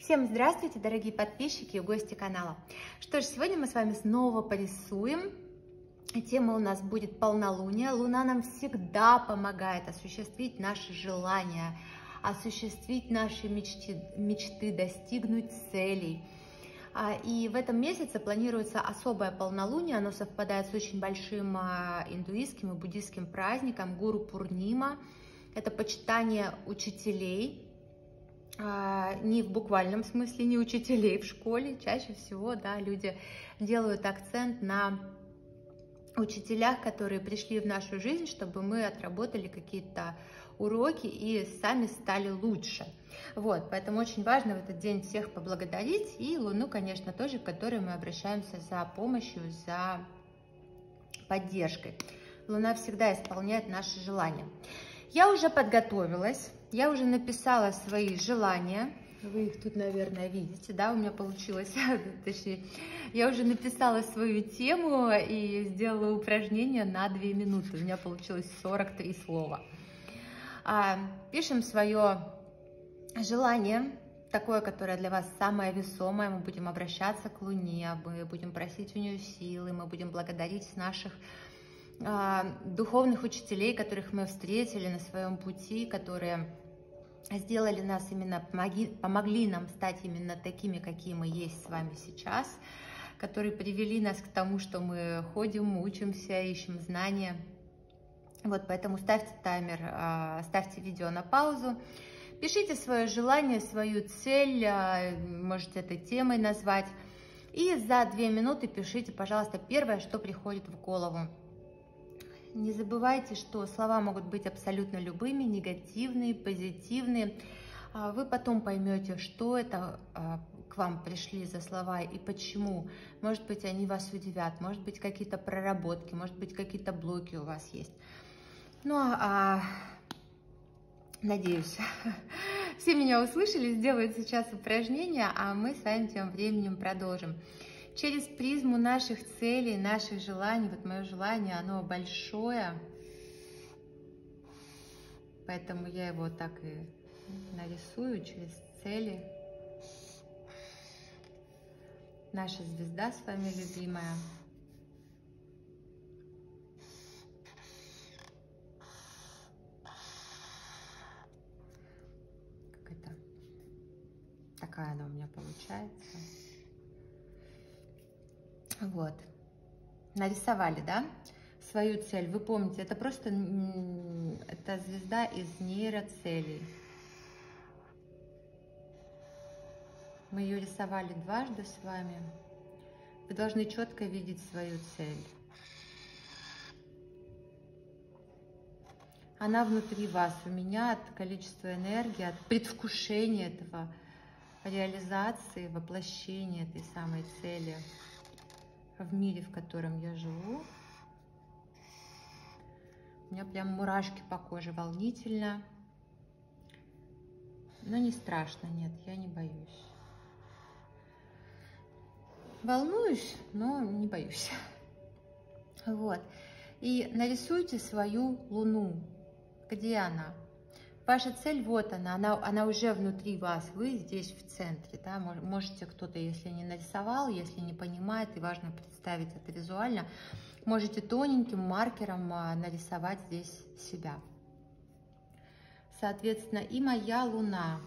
Всем здравствуйте, дорогие подписчики и гости канала. Что ж, сегодня мы с вами снова порисуем. Тема у нас будет полнолуние. Луна нам всегда помогает осуществить наши желания, осуществить наши мечты, достигнуть целей. И в этом месяце планируется особое полнолуние. Оно совпадает с очень большим индуистским и буддийским праздником Гуру Пурнима. Это почитание учителей. Не в буквальном смысле, не учителей в школе. Чаще всего, да, люди делают акцент на учителях, которые пришли в нашу жизнь, чтобы мы отработали какие-то уроки и сами стали лучше. Вот, поэтому очень важно в этот день всех поблагодарить, и Луну, конечно, тоже, к которой мы обращаемся за помощью, за поддержкой. Луна всегда исполняет наши желания. Я уже подготовилась, я уже написала свои желания. Вы их тут, наверное, видите, да, у меня получилось, точнее, я уже написала свою тему и сделала упражнение на 2 минуты, у меня получилось 43 слова. Пишем свое желание, такое, которое для вас самое весомое, мы будем обращаться к Луне, мы будем просить у нее силы, мы будем благодарить наших духовных учителей, которых мы встретили на своем пути, которые сделали нас именно, помогли нам стать именно такими, какие мы есть с вами сейчас, которые привели нас к тому, что мы ходим, учимся, ищем знания. Вот, поэтому ставьте таймер, ставьте видео на паузу, пишите свое желание, свою цель, можете этой темой назвать, и за 2 минуты пишите, пожалуйста, первое, что приходит в голову. Не забывайте, что слова могут быть абсолютно любыми, негативные, позитивные. Вы потом поймете, что это к вам пришли за слова и почему. Может быть, они вас удивят, может быть, какие-то проработки, может быть, какие-то блоки у вас есть. Ну, надеюсь, все меня услышали, сделают сейчас упражнение, а мы с вами тем временем продолжим. Через призму наших целей, наших желаний, вот мое желание, оно большое, поэтому я его так и нарисую через цели. Наша звезда с вами любимая. Как это? Такая она у меня получается. Вот, нарисовали, да, свою цель. Вы помните, это просто, это звезда из нейроцелей. Мы ее рисовали дважды с вами. Вы должны четко видеть свою цель. Она внутри вас. У меня от количества энергии, от предвкушения этого, реализации, воплощения этой самой цели в мире, в котором я живу. У меня прям мурашки по коже, волнительно. Но не страшно, нет, я не боюсь. Волнуюсь, но не боюсь. Вот. И нарисуйте свою Луну. Где она? Ваша цель, вот она уже внутри вас, вы здесь в центре, да, можете кто-то, если не нарисовал, если не понимает, и важно представить это визуально, можете тоненьким маркером нарисовать здесь себя. Соответственно, и моя Луна,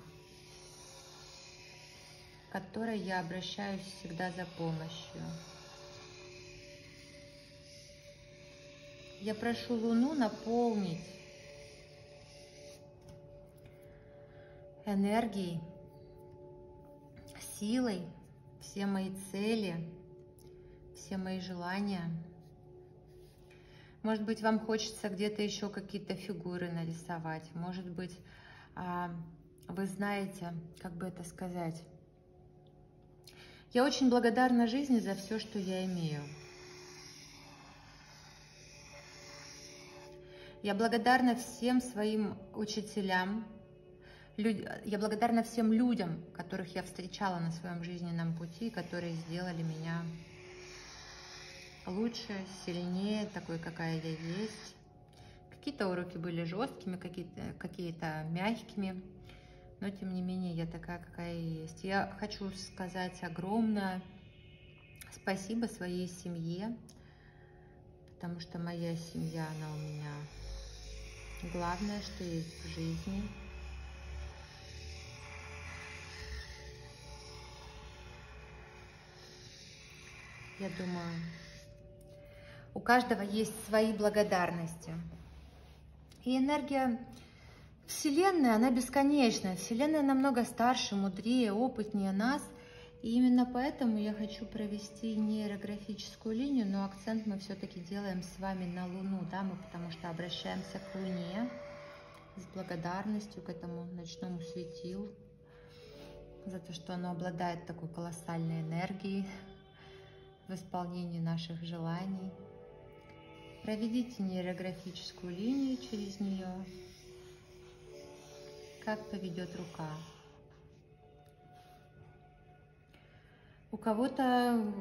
к которой я обращаюсь всегда за помощью. Я прошу Луну наполнить энергией, силой все мои цели, все мои желания. Может быть, вам хочется где-то еще какие-то фигуры нарисовать. Может быть, вы знаете, как бы это сказать. Я очень благодарна жизни за все, что я имею. Я благодарна всем своим учителям. Я благодарна всем людям, которых я встречала на своем жизненном пути, которые сделали меня лучше, сильнее, такой, какая я есть. Какие-то уроки были жесткими, какие-то мягкими. Но, тем не менее, я такая, какая я есть. Я хочу сказать огромное спасибо своей семье, потому что моя семья, она у меня главное, что есть в жизни. Я думаю, у каждого есть свои благодарности. И энергия Вселенной, она бесконечная. Вселенная намного старше, мудрее, опытнее нас. И именно поэтому я хочу провести нейрографическую линию, но акцент мы все-таки делаем с вами на Луну, да, мы потому что обращаемся к Луне с благодарностью к этому ночному светилу, за то, что оно обладает такой колоссальной энергией в исполнении наших желаний. Проведите нейрографическую линию через нее, как поведет рука. У кого-то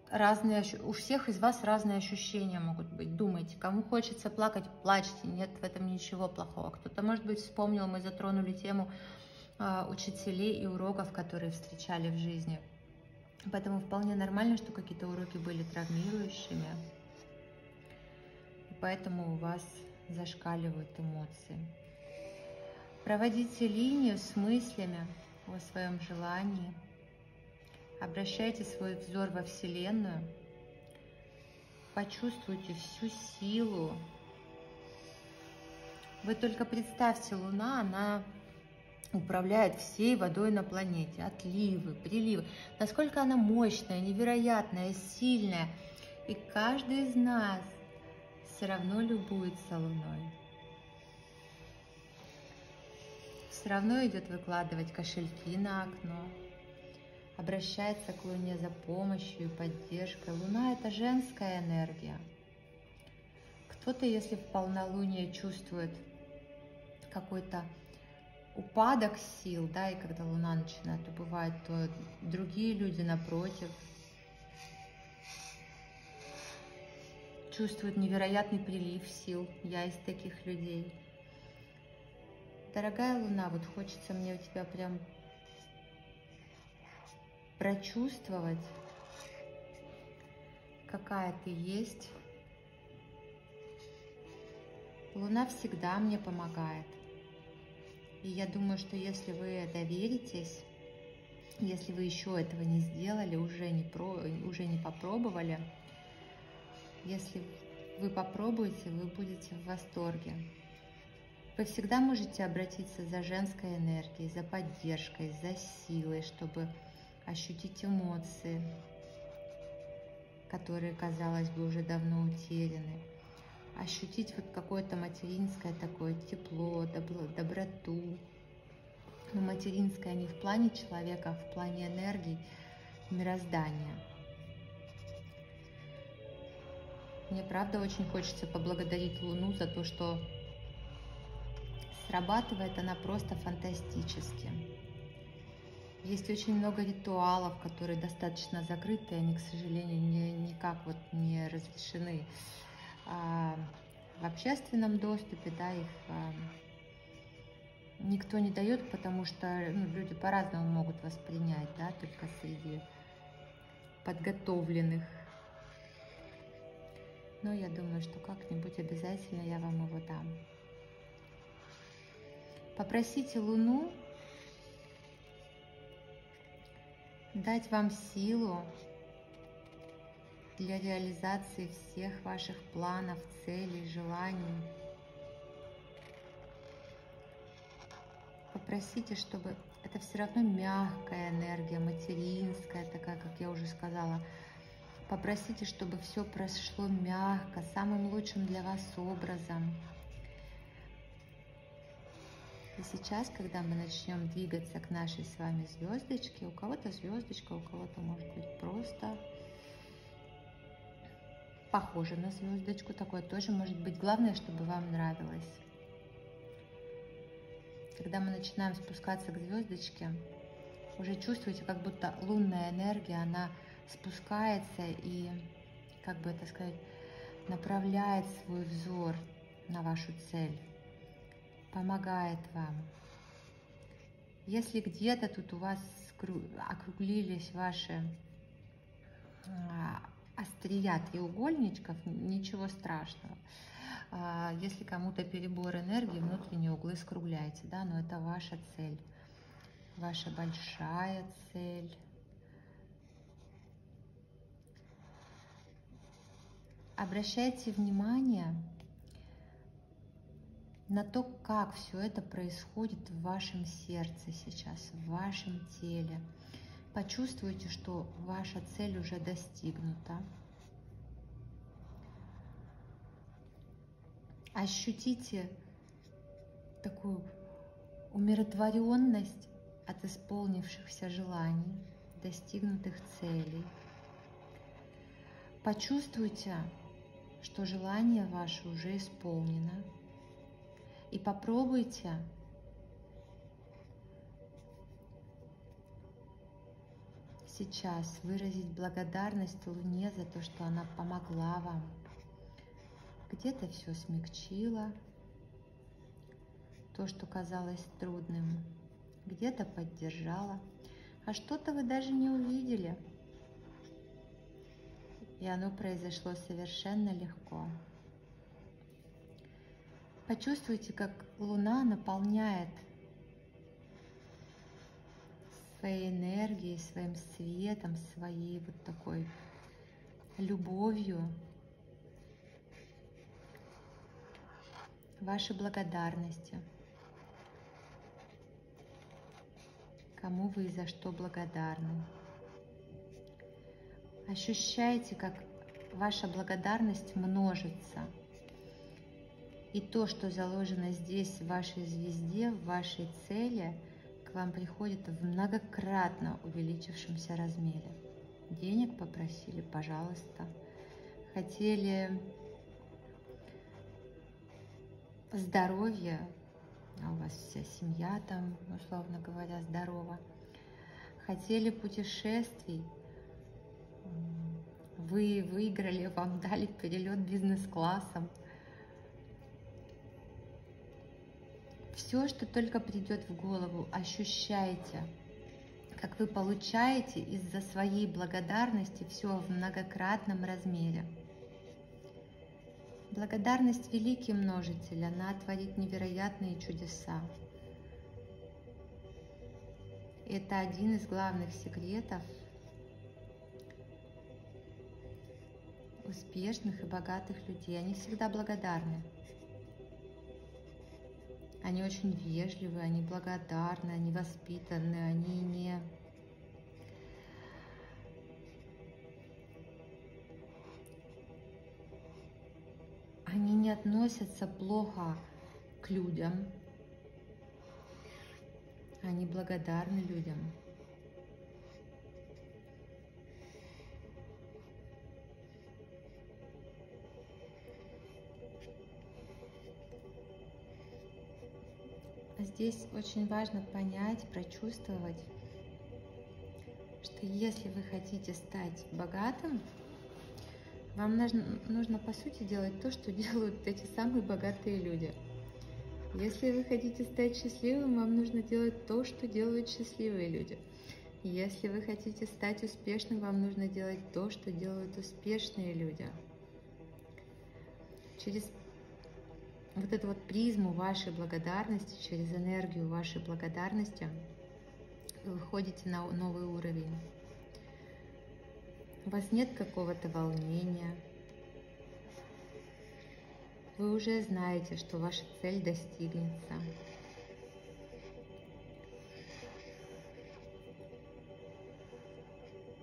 разные, у всех из вас разные ощущения могут быть. Думайте, кому хочется плакать, плачьте, нет в этом ничего плохого. Кто-то, может быть, вспомнил, мы затронули тему учителей и уроков, которые встречали в жизни. Поэтому вполне нормально, что какие-то уроки были травмирующими. И поэтому у вас зашкаливают эмоции. Проводите линию с мыслями о своем желании. Обращайте свой взор во Вселенную. Почувствуйте всю силу. Вы только представьте, Луна, она управляет всей водой на планете. Отливы, приливы. Насколько она мощная, невероятная, сильная. И каждый из нас все равно любуется Луной. Все равно идет выкладывать кошельки на окно. Обращается к Луне за помощью и поддержкой. Луна – это женская энергия. Кто-то, если в полнолуние чувствует какой-то упадок сил, да, и когда Луна начинает убывать, то другие люди, напротив, чувствуют невероятный прилив сил. Я из таких людей. Дорогая Луна, вот хочется мне у тебя прям прочувствовать, какая ты есть. Луна всегда мне помогает. И я думаю, что если вы доверитесь, если вы еще этого не сделали, уже не попробовали, если вы попробуете, вы будете в восторге. Вы всегда можете обратиться за женской энергией, за поддержкой, за силой, чтобы ощутить эмоции, которые, казалось бы, уже давно утеряны. Ощутить вот какое-то материнское такое тепло, доброту. Но материнское не в плане человека, а в плане энергии, мироздания. Мне правда очень хочется поблагодарить Луну за то, что срабатывает она просто фантастически. Есть очень много ритуалов, которые достаточно закрыты, они, к сожалению, никак вот не разрешены в общественном доступе, да, их никто не дает, потому что люди по-разному могут воспринять, да, только среди подготовленных. Но я думаю, что как-нибудь обязательно я вам его дам. Попросите Луну дать вам силу для реализации всех ваших планов, целей, желаний. Попросите, чтобы это все равно мягкая энергия, материнская, такая, как я уже сказала. Попросите, чтобы все прошло мягко, самым лучшим для вас образом. И сейчас, когда мы начнем двигаться к нашей с вами звездочке, у кого-то звездочка, у кого-то может быть просто похоже на звездочку, такое тоже может быть. Главное, чтобы вам нравилось. Когда мы начинаем спускаться к звездочке, уже чувствуете, как будто лунная энергия, она спускается и, как бы это сказать, направляет свой взор на вашу цель, помогает вам. Если где-то тут у вас округлились ваши острия треугольничков, ничего страшного. Если кому-то перебор энергии, внутренние углы скругляйте, да, но это ваша цель, ваша большая цель. Обращайте внимание на то, как все это происходит в вашем сердце сейчас, в вашем теле. Почувствуйте, что ваша цель уже достигнута. Ощутите такую умиротворенность от исполнившихся желаний, достигнутых целей. Почувствуйте, что желание ваше уже исполнено. И попробуйте сейчас выразить благодарность Луне за то, что она помогла вам. Где-то все смягчила, то, что казалось трудным, где-то поддержала, а что-то вы даже не увидели. И оно произошло совершенно легко. Почувствуйте, как Луна наполняет своей энергией, своим светом, своей вот такой любовью ваши благодарности. Кому вы и за что благодарны. Ощущайте, как ваша благодарность множится. И то, что заложено здесь, в вашей звезде, в вашей цели, к вам приходит в многократно увеличившемся размере. Денег попросили, пожалуйста. Хотели здоровья, а у вас вся семья там, условно говоря, здорова. Хотели путешествий, вы выиграли, вам дали перелет бизнес-классом. Все, что только придет в голову, ощущайте, как вы получаете из-за своей благодарности все в многократном размере. Благодарность — великий множитель, она творит невероятные чудеса. Это один из главных секретов успешных и богатых людей. Они всегда благодарны. Они очень вежливы, они благодарны, они воспитаны, они не относятся плохо к людям. Они благодарны людям. Здесь очень важно понять, прочувствовать, что если вы хотите стать богатым, вам нужно по сути делать то, что делают эти самые богатые люди. Если вы хотите стать счастливым, вам нужно делать то, что делают счастливые люди. Если вы хотите стать успешным, вам нужно делать то, что делают успешные люди. Через вот эту вот призму вашей благодарности, через энергию вашей благодарности вы выходите на новый уровень. У вас нет какого-то волнения. Вы уже знаете, что ваша цель достигнется.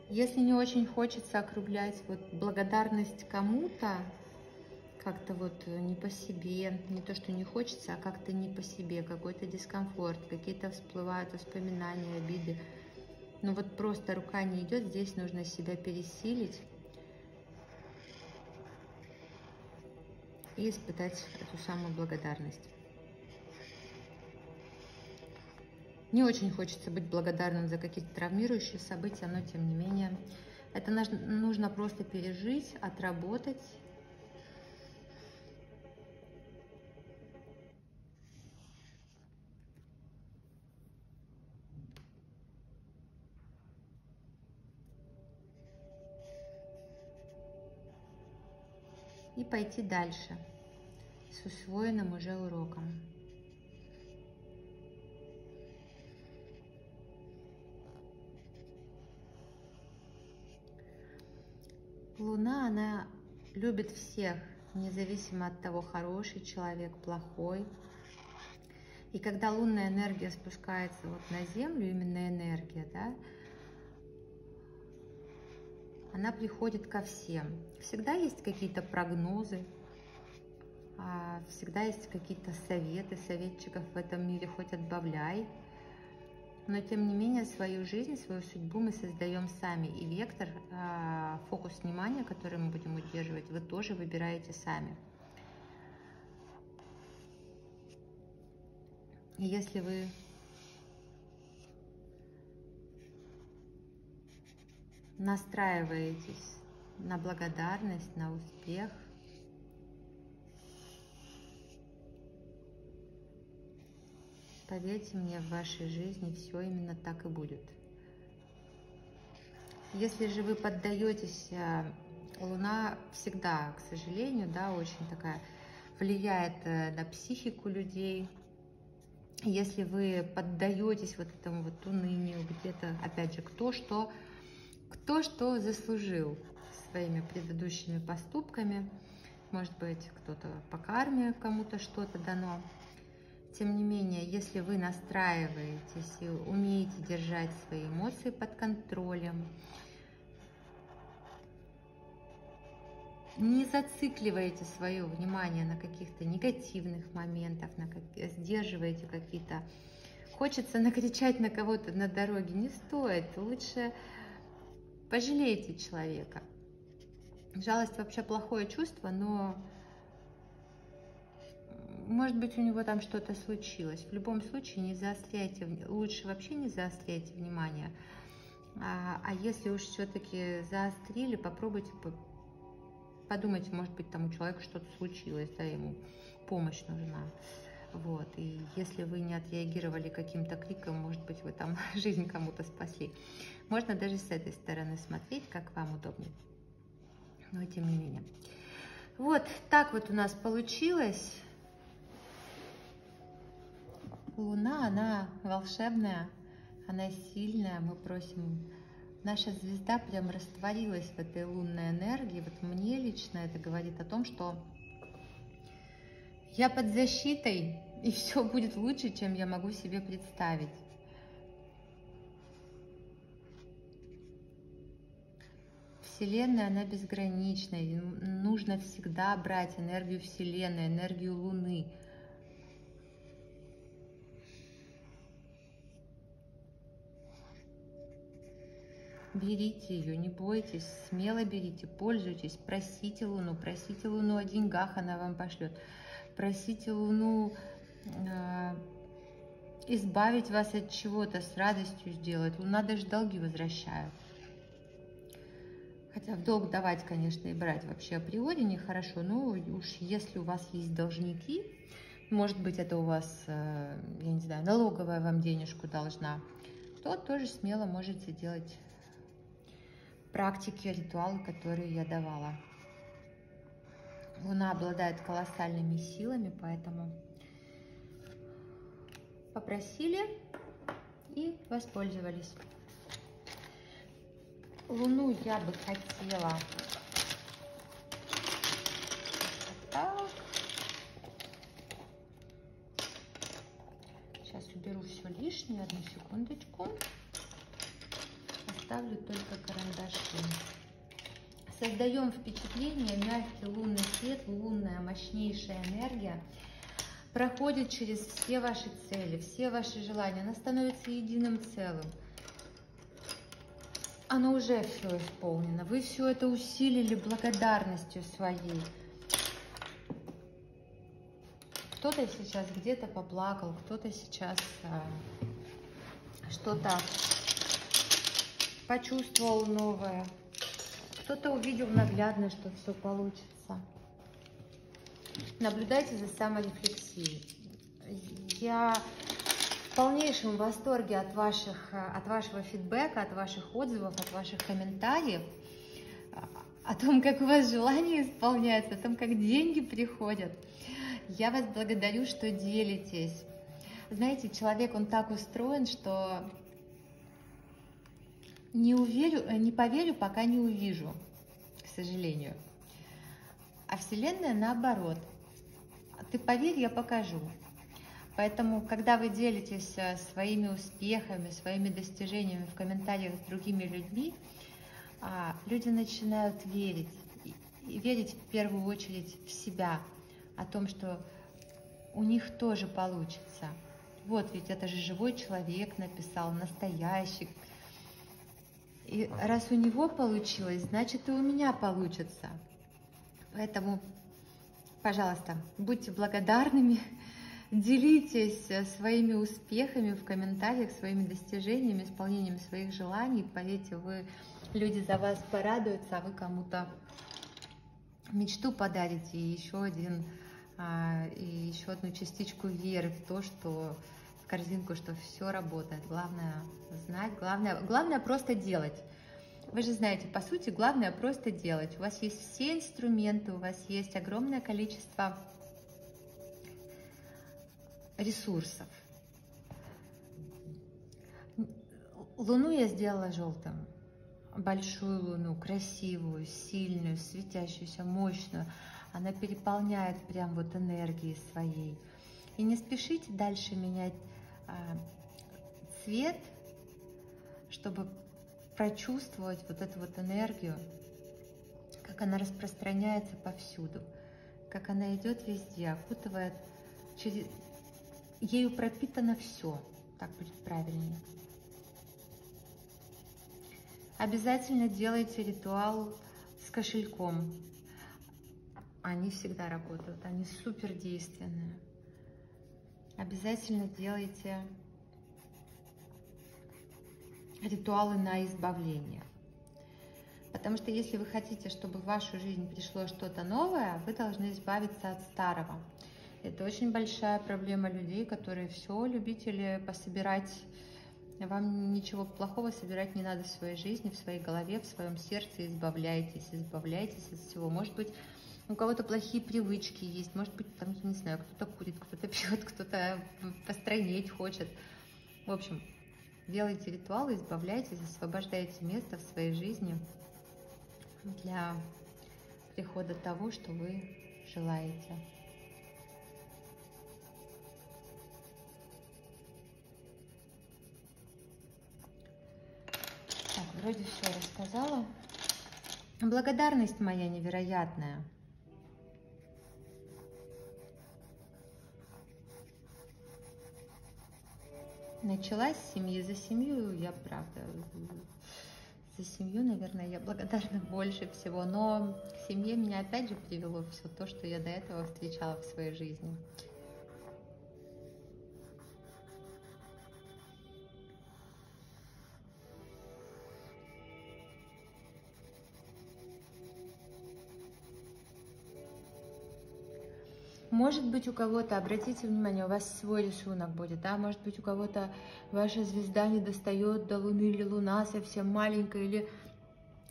Если не очень хочется округлять вот благодарность кому-то, как-то вот не по себе, не то, что не хочется, а как-то не по себе, какой-то дискомфорт, какие-то всплывают воспоминания, обиды. Но вот просто рука не идет, здесь нужно себя пересилить и испытать эту самую благодарность. Не очень хочется быть благодарным за какие-то травмирующие события, но тем не менее, это нужно просто пережить, отработать. и пойти дальше с усвоенным уже уроком. Луна, она любит всех, независимо от того, хороший человек, плохой. И когда лунная энергия спускается вот на Землю, именно энергия, да, она приходит ко всем. Всегда есть какие-то прогнозы, всегда есть какие-то советы, советчиков в этом мире хоть отбавляй. Но тем не менее свою жизнь, свою судьбу мы создаем сами. И вектор, фокус внимания, который мы будем удерживать, вы тоже выбираете сами. И если вы настраиваетесь на благодарность, на успех, поверьте мне, в вашей жизни все именно так и будет. Если же вы поддаетесь, Луна всегда, к сожалению, да, очень такая влияет на психику людей. Если вы поддаетесь вот этому вот унынию, где-то, опять же, кто что заслужил своими предыдущими поступками, может быть, кто-то по карме, кому-то что-то дано. Тем не менее, если вы настраиваетесь и умеете держать свои эмоции под контролем, не зацикливаете свое внимание на каких-то негативных моментах, сдерживаете какие-то... Хочется накричать на кого-то на дороге, не стоит. Лучше пожалейте человека. Жалость вообще плохое чувство, но, может быть, у него там что-то случилось. В любом случае, не заостряйте, лучше вообще не заостряйте внимание. А если уж все-таки заострили, попробуйте... Подумайте, может быть, там у человека что-то случилось, да, ему помощь нужна. Вот. И если вы не отреагировали каким-то криком, может быть, вы там жизнь кому-то спасли. Можно даже с этой стороны смотреть, как вам удобнее. Но тем не менее. Вот так вот у нас получилось. Луна, она волшебная, она сильная. Мы просим... Наша звезда прям растворилась в этой лунной энергии. Вот мне лично это говорит о том, что я под защитой, и все будет лучше, чем я могу себе представить. Вселенная, она безгранична. И нужно всегда брать энергию Вселенной, энергию Луны. Берите ее, не бойтесь, смело берите, пользуйтесь, просите Луну о деньгах, она вам пошлет. Просите Луну избавить вас от чего-то, с радостью сделать. Луна даже долги возвращает. Хотя в долг давать, конечно, и брать вообще априори нехорошо, но уж если у вас есть должники, может быть, это у вас, я не знаю, налоговая вам денежку должна, то тоже смело можете делать практики, ритуалы, которые я давала. Луна обладает колоссальными силами, поэтому попросили и воспользовались. Луну я бы хотела так. Сейчас уберу все лишнее, одну секундочку. Оставлю только карандаши. Создаем впечатление, мягкий лунный свет, лунная мощнейшая энергия проходит через все ваши цели, все ваши желания. Она становится единым целым. Оно уже все исполнено. Вы все это усилили благодарностью своей. Кто-то сейчас где-то поплакал, кто-то сейчас что-то почувствовал новое. Кто-то увидел наглядно, что все получится. Наблюдайте за саморефлексией. Я в полнейшем восторге от вашего фидбэка, от ваших отзывов, от ваших комментариев. о том, как у вас желания исполняются, о том, как деньги приходят. Я вас благодарю, что делитесь. Знаете, человек, он так устроен, что не поверю, пока не увижу, к сожалению. А Вселенная наоборот. Ты поверь, я покажу. Поэтому, когда вы делитесь своими успехами, своими достижениями в комментариях с другими людьми, люди начинают верить. И верить в первую очередь в себя, о том, что у них тоже получится. Вот ведь это же живой человек написал, настоящий. И раз у него получилось, значит и у меня получится. Поэтому, пожалуйста, будьте благодарными, делитесь своими успехами в комментариях, своими достижениями, исполнением своих желаний. Поверьте, люди за вас порадуются, а вы кому-то мечту подарите и еще одну частичку веры в то, что в корзинку, что все работает. Главное знать, главное просто делать. Вы же знаете, по сути, главное просто делать. У вас есть все инструменты, у вас есть огромное количество ресурсов. Луну я сделала желтым. Большую луну, красивую, сильную, светящуюся, мощную. Она переполняет прям вот энергией своей. И не спешите дальше менять цвет, чтобы прочувствовать вот эту вот энергию, как она распространяется повсюду, как она идет везде, окутывает, ею пропитано все, так будет правильнее. Обязательно делайте ритуал с кошельком. Они всегда работают, они супер действенные. Обязательно делайте ритуалы на избавление. Потому что если вы хотите, чтобы в вашу жизнь пришло что-то новое, вы должны избавиться от старого. Это очень большая проблема людей, которые все любители пособирать. Вам ничего плохого собирать не надо в своей жизни, в своей голове, в своем сердце. Избавляйтесь от всего. Может быть, у кого-то плохие привычки есть, может быть, там, я не знаю, кто-то курит, кто-то пьет, кто-то постройнеть хочет. В общем, делайте ритуалы, избавляйтесь, освобождайте место в своей жизни для прихода того, что вы желаете. Так, вроде все рассказала. Благодарность моя невероятная. Началась с семьи. За семью я, правда, за семью, наверное, я благодарна больше всего. Но к семье меня опять же привело все то, что я до этого встречала в своей жизни. Может быть, у кого-то, обратите внимание, у вас свой рисунок будет, да, может быть, у кого-то ваша звезда не достает до Луны, или Луна совсем маленькая, или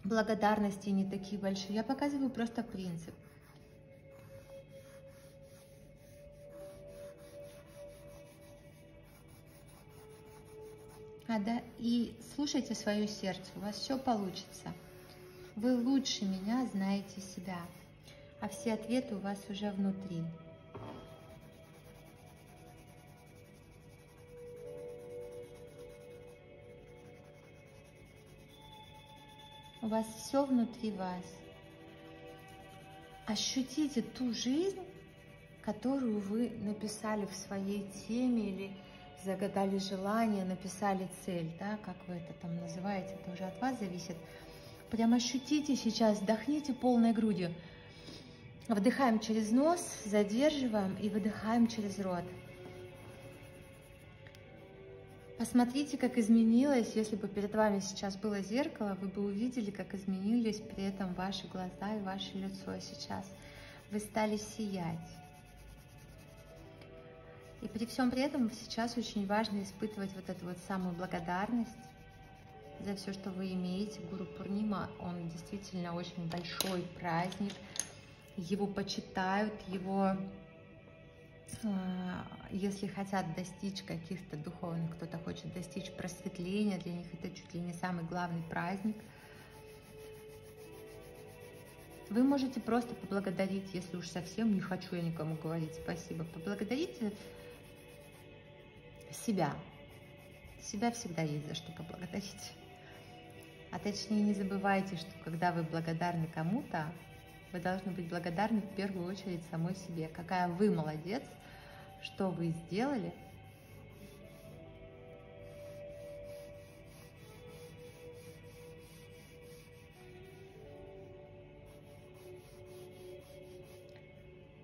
благодарности не такие большие. Я показываю просто принцип. И слушайте свое сердце, у вас все получится. Вы лучше меня знаете себя, а все ответы у вас уже внутри. У вас все внутри вас. Ощутите ту жизнь, которую вы написали в своей теме или загадали желание, написали цель, да, как вы это там называете, это уже от вас зависит. Прям ощутите сейчас, вдохните полной грудью. Вдыхаем через нос, задерживаем и выдыхаем через рот. Посмотрите, как изменилось, если бы перед вами сейчас было зеркало, вы бы увидели, как изменились при этом ваши глаза и ваше лицо сейчас. Вы стали сиять. И при всем при этом сейчас очень важно испытывать вот эту вот самую благодарность за все, что вы имеете. Гуру Пурнима, он действительно очень большой праздник. Его почитают, его, если хотят достичь каких-то духовных, кто-то хочет достичь просветления, для них это чуть ли не самый главный праздник. Вы можете просто поблагодарить, если уж совсем не хочу я никому говорить спасибо. Поблагодарите себя. Себя всегда есть за что поблагодарить. А точнее, не забывайте, что когда вы благодарны кому-то, вы должны быть благодарны в первую очередь самой себе. Какая вы молодец, что вы сделали.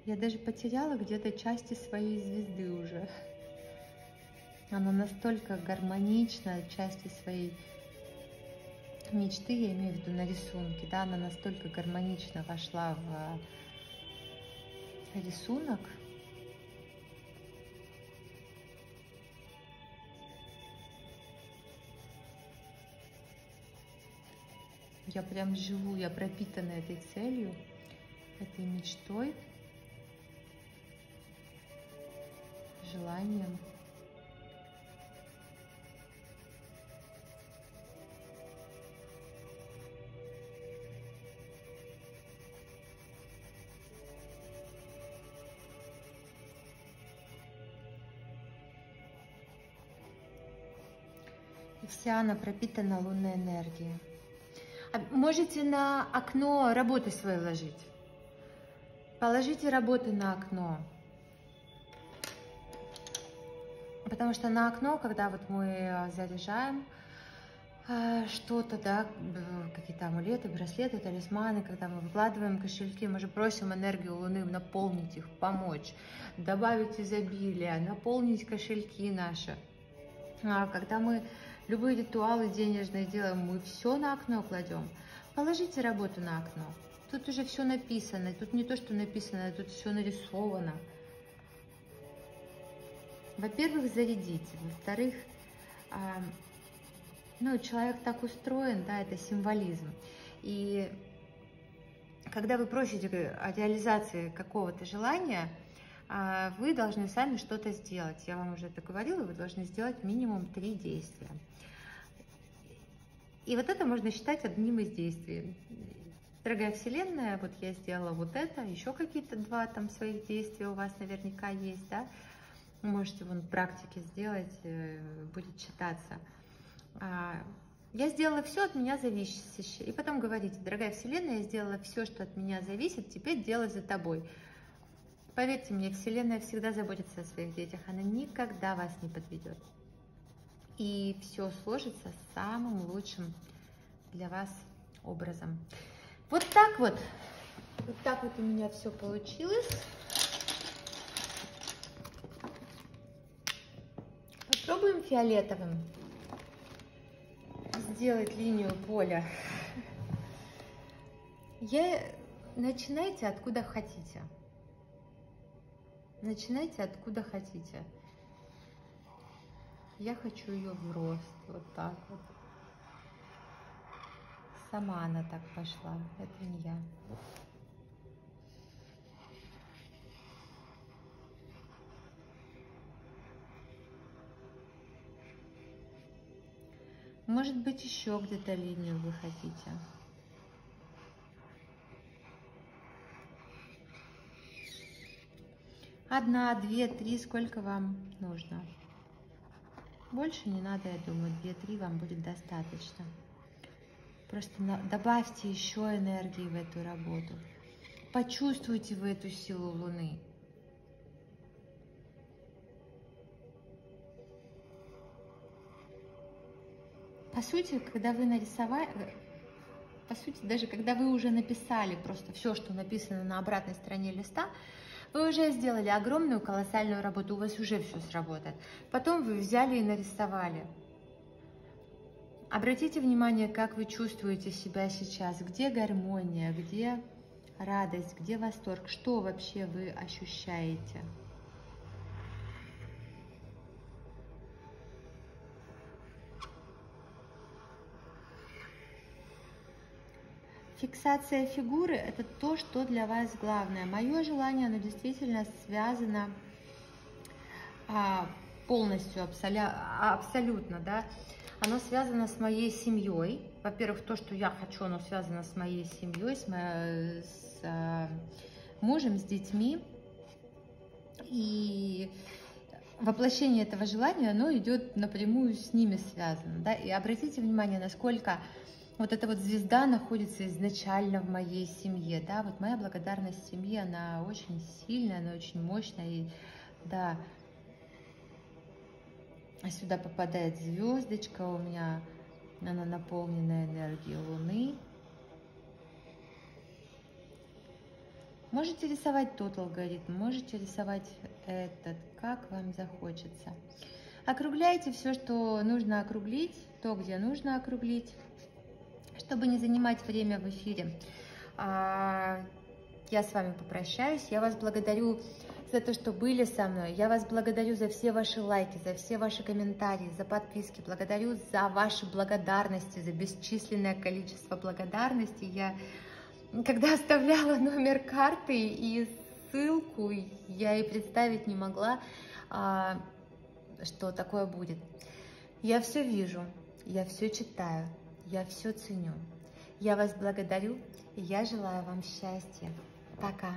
Я даже потеряла где-то части своей звезды уже. Она настолько гармонична, части своей мечты, я имею в виду на рисунке, да, она настолько гармонично вошла в рисунок. Я прям живу, я пропитана этой целью, этой мечтой, желанием. И вся она пропитана лунной энергией. Можете на окно работы свои ложить. Положите работы на окно. Потому что на окно, когда вот мы заряжаем что-то, да, какие-то амулеты, браслеты, талисманы, когда мы вкладываем кошельки, мы же просим энергию Луны наполнить их, помочь, добавить изобилие, наполнить кошельки наши. Когда мы любые ритуалы денежные делаем, мы все на окно кладем. Положите работу на окно. Тут уже все написано. Тут не то, что написано, тут все нарисовано. Во-первых, зарядите. Во-вторых, ну, человек так устроен, да, это символизм. И когда вы просите о реализации какого-то желания, вы должны сами что-то сделать. Я вам уже это говорила, вы должны сделать минимум 3 действия. И вот это можно считать одним из действий. Дорогая Вселенная, вот я сделала вот это, еще какие-то 2 там своих действия у вас наверняка есть, да? Вы можете вон в практике сделать, будет читаться. Я сделала все от меня зависящее. И потом говорите: дорогая Вселенная, я сделала все, что от меня зависит, теперь делай за тобой. Поверьте мне, Вселенная всегда заботится о своих детях, она никогда вас не подведет. И все сложится самым лучшим для вас образом. Вот так вот у меня все получилось. Попробуем фиолетовым сделать линию поля. Начинайте откуда хотите. Начинайте откуда хотите. Я хочу ее в рост, вот так вот. Сама она так пошла, это не я. Может быть, еще где-то линию вы хотите. Одна, 2, 3, сколько вам нужно. Больше не надо, я думаю, 2-3 вам будет достаточно. Просто добавьте еще энергии в эту работу. Почувствуйте вы эту силу Луны. По сути, когда вы нарисовали, даже когда вы уже написали просто все, что написано на обратной стороне листа, вы уже сделали огромную, колоссальную работу, у вас уже все сработает. Потом вы взяли и нарисовали. Обратите внимание, как вы чувствуете себя сейчас, где гармония, где радость, где восторг, что вообще вы ощущаете. Фиксация фигуры – это то, что для вас главное. Мое желание, оно действительно связано полностью, абсолютно, да. Оно связано с моей семьей. Во-первых, то, что я хочу, оно связано с моей семьей, с мужем, с детьми. И воплощение этого желания, оно идет напрямую с ними связано, да. И обратите внимание, насколько вот эта вот звезда находится изначально в моей семье, да. Вот моя благодарность семье, она очень сильная, она очень мощная, и да. Сюда попадает звездочка у меня, она наполнена энергией Луны. Можете рисовать тот алгоритм, можете рисовать этот, как вам захочется. Округляйте все, что нужно округлить, то, где нужно округлить, чтобы не занимать время в эфире. Я с вами попрощаюсь. Я вас благодарю за то, что были со мной. Я вас благодарю за все ваши лайки, за все ваши комментарии, за подписки. Благодарю за ваши благодарности, за бесчисленное количество благодарностей. Я, когда оставляла номер карты и ссылку, я и представить не могла, что такое будет. Я все вижу, я все читаю, я все ценю. Я вас благодарю, и я желаю вам счастья. Пока.